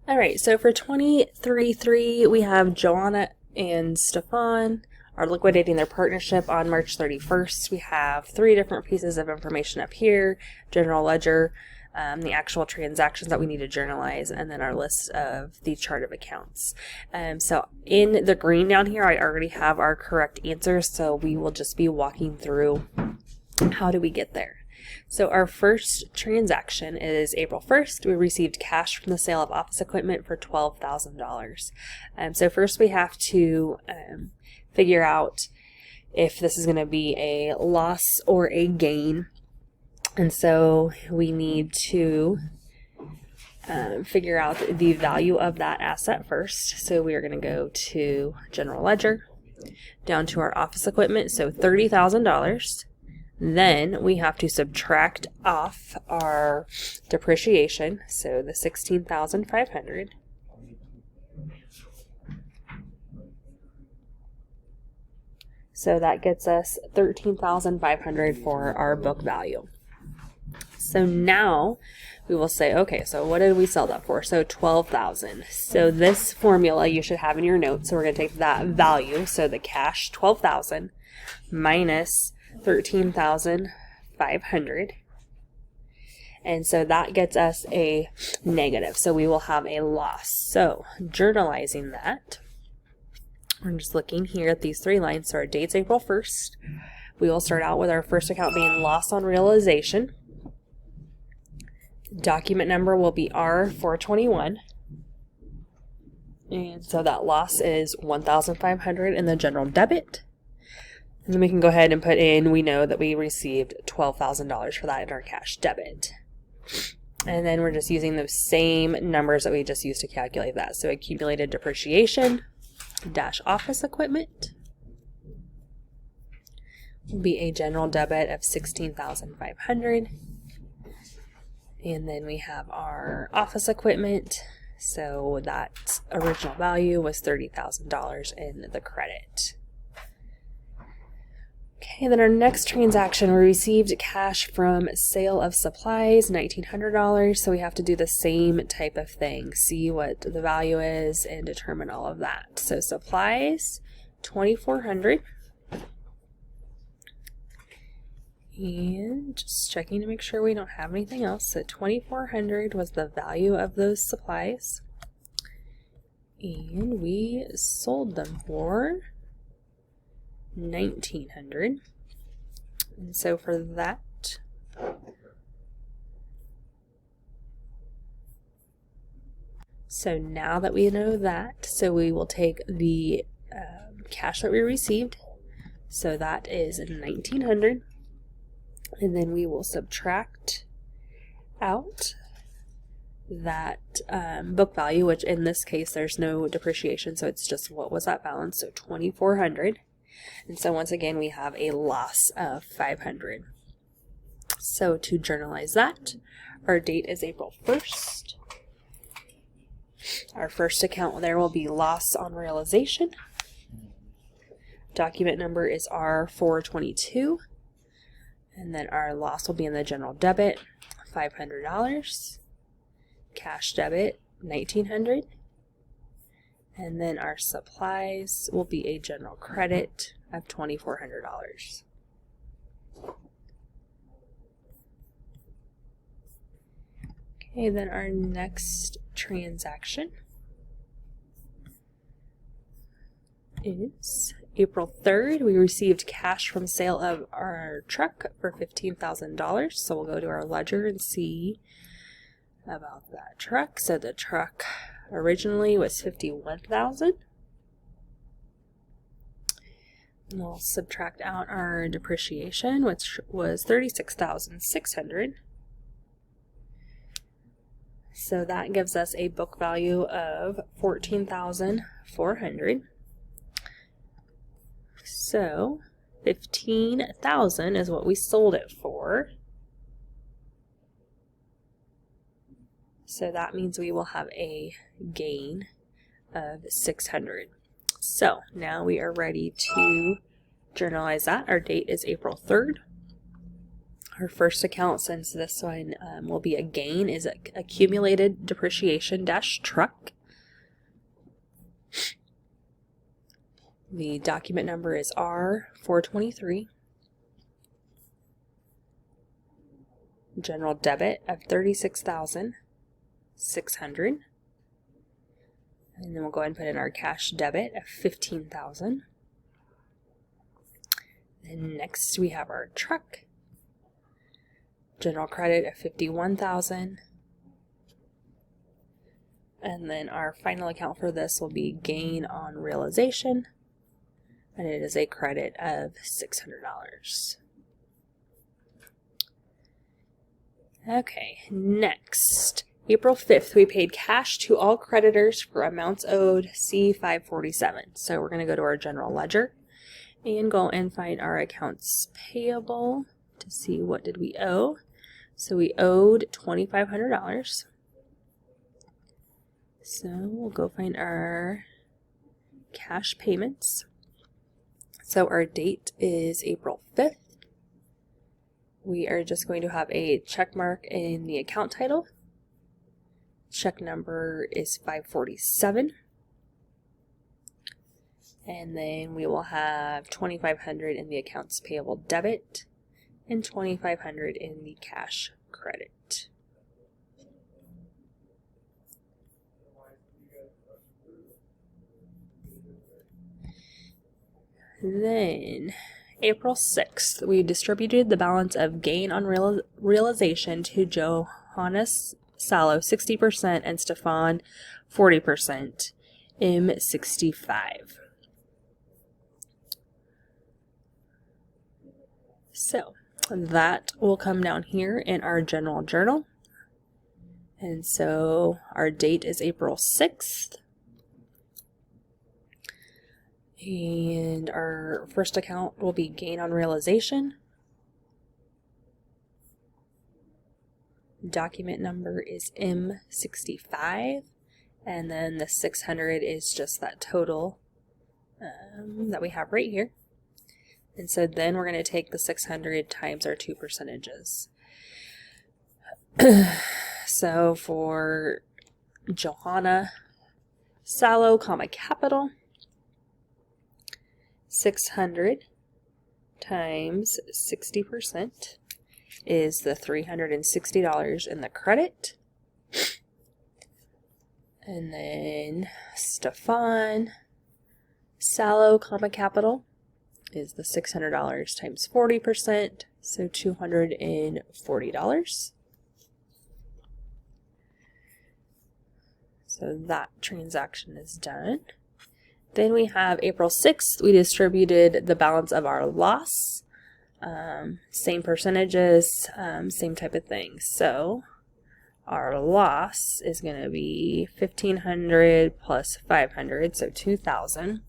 All right, so for 23-3, we have Joanna and Stefan are liquidating their partnership on March 31st. We have three different pieces of information up here: general ledger, the actual transactions that we need to journalize, and then our list of the chart of accounts. So in the green down here, I already have our correct answers, so we will just be walking through how do we get there. So our first transaction is April 1st. We received cash from the sale of office equipment for $12,000. So first we have to figure out if this is going to be a loss or a gain. And so we need to figure out the value of that asset first. So we are going to go to general ledger, down to our office equipment, so $30,000. Then we have to subtract off our depreciation, so the $16,500. So that gets us $13,500 for our book value. So now we will say, okay, so what did we sell that for? So $12,000. So this formula you should have in your notes. So we're going to take that value, so the cash $12,000 minus $13,500, and so that gets us a negative, so we will have a loss. So journalizing that, we're just looking here at these three lines. So our date's April 1st. We will start out with our first account being loss on realization. Document number will be R421, and so that loss is $1,500 in the general debit. And then we can go ahead and put in, we know that we received $12,000 for that in our cash debit. And then we're just using those same numbers that we just used to calculate that. So accumulated depreciation dash office equipment will be a general debit of $16,500. And then we have our office equipment. So that original value was $30,000 in the credit. Okay, then our next transaction, we received cash from sale of supplies, $1,900. So we have to do the same type of thing, see what the value is and determine all of that. So supplies, $2,400. And just checking to make sure we don't have anything else. So $2,400 was the value of those supplies. And we sold them for $1,900. And so for that, so now that we know that, so we will take the cash that we received, so that is $1,900, and then we will subtract out that book value, which in this case there's no depreciation, so it's just what was that balance, so $2,400. And so once again, we have a loss of $500. So to journalize that, our date is April 1st. Our first account there will be loss on realization. Document number is R422. And then our loss will be in the general debit, $500. Cash debit, $1,900. And then our supplies will be a general credit of $2,400. Okay, then our next transaction is April 3rd. We received cash from sale of our truck for $15,000. So we'll go to our ledger and see about that truck. So the truck originally was $51,000. We'll subtract out our depreciation, which was $36,600. So that gives us a book value of $14,400. So $15,000 is what we sold it for. So that means we will have a gain of $600. So now we are ready to journalize that. Our date is April 3rd. Our first account, since this one will be a gain, is accumulated depreciation dash truck. The document number is R423. General debit of $36,600. And then we'll go ahead and put in our cash debit of $15,000. And next we have our truck. General credit of $51,000. And then our final account for this will be gain on realization. And it is a credit of $600. Okay, next. April 5th, we paid cash to all creditors for amounts owed C547. So we're going to go to our general ledger and go and find our accounts payable to see what did we owe. So we owed $2,500. So we'll go find our cash payments. So our date is April 5th. We are just going to have a check mark in the account title. Check number is 547. And then we will have $2,500 in the accounts payable debit and $2,500 in the cash credit. Then April 6th, we distributed the balance of gain on realization to Johannes Salo 60% and Stefan 40%, M65. So that will come down here in our general journal. And so our date is April 6th. And our first account will be gain on realization. Document number is M65. And then the 600 is just that total that we have right here. And so then we're going to take the 600 times our 2 percentages. So for Johanna Salo, capital, 600 times 60% is the $360 in the credit. And then Stefan Salo, capital, is the $600 times 40%, so $240. So that transaction is done. Then we have April 6th, we distributed the balance of our loss. Same percentages, same type of thing. So our loss is going to be $1,500 plus $500, so $2,000.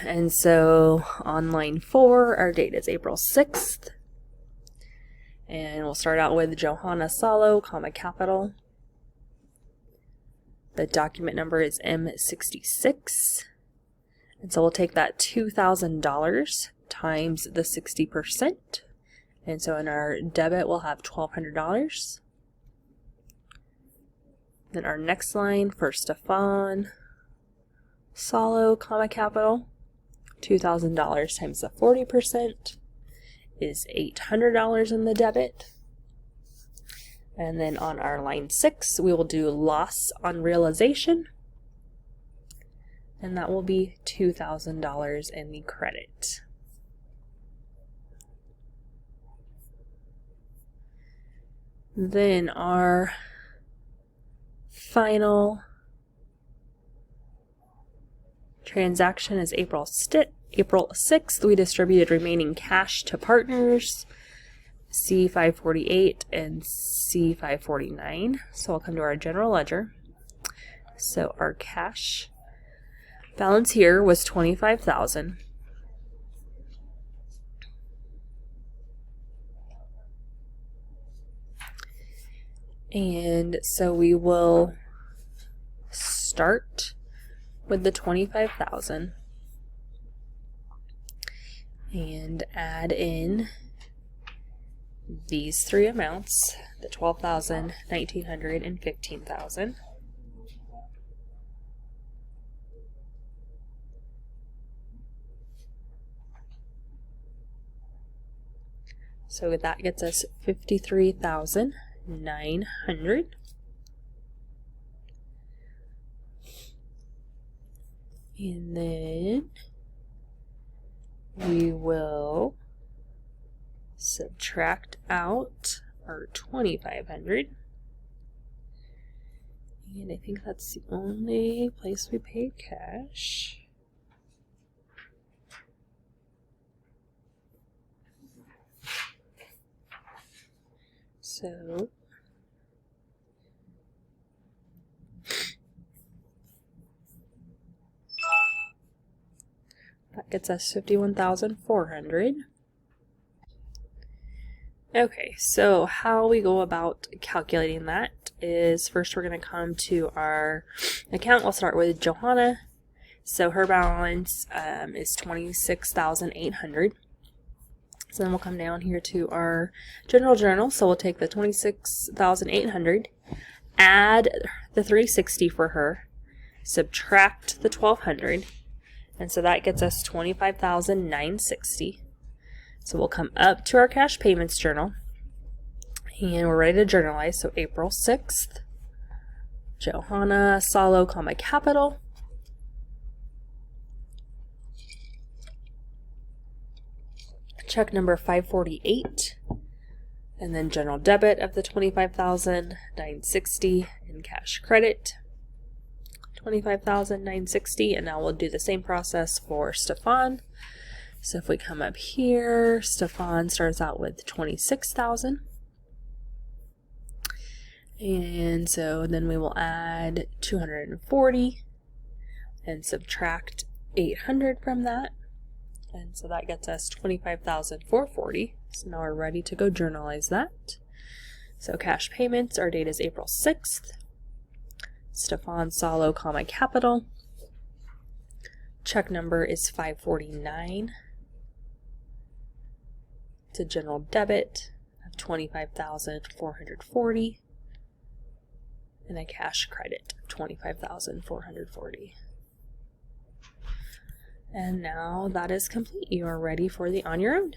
And so on line 4, our date is April 6th. And we'll start out with Johanna Salo, capital. The document number is M66. And so we'll take that $2,000 times the 60%. And so in our debit, we'll have $1,200. Then our next line for Stefan Salo, capital, $2,000 times the 40% is $800 in the debit. And then on our line 6, we will do loss on realization. And that will be $2,000 in the credit. Then our final transaction is April 6th. We distributed remaining cash to partners, C548 and C549. So I'll come to our general ledger. So our cash balance here was $25,000. And so we will start with the $25,000. and add in these three amounts, the $12,000, $1,900, and $15,000. So that gets us $53,900. And then we will subtract out our $2,500. And I think that's the only place we paid cash. So that gets us $51,400. Okay, so how we go about calculating that is first we're going to come to our account. We'll start with Johanna. So her balance is $26,800. So then we'll come down here to our general journal. So we'll take the $26,800, add the $360 for her, subtract the $1,200, and so that gets us $25,960. So we'll come up to our cash payments journal, and we're ready to journalize. So April 6th, Johanna Salo, capital. Check number 548, and then general debit of the $25,960 and cash credit $25,960. And now we'll do the same process for Stefan. So if we come up here, Stefan starts out with $26,000, and so then we will add $240 and subtract $800 from that. And so that gets us $25,440. So now we're ready to go journalize that. So cash payments, our date is April 6th. Stefan Salo, capital. Check number is 549. It's a general debit of $25,440 and a cash credit of $25,440. And now that is complete. You are ready for the On Your Own.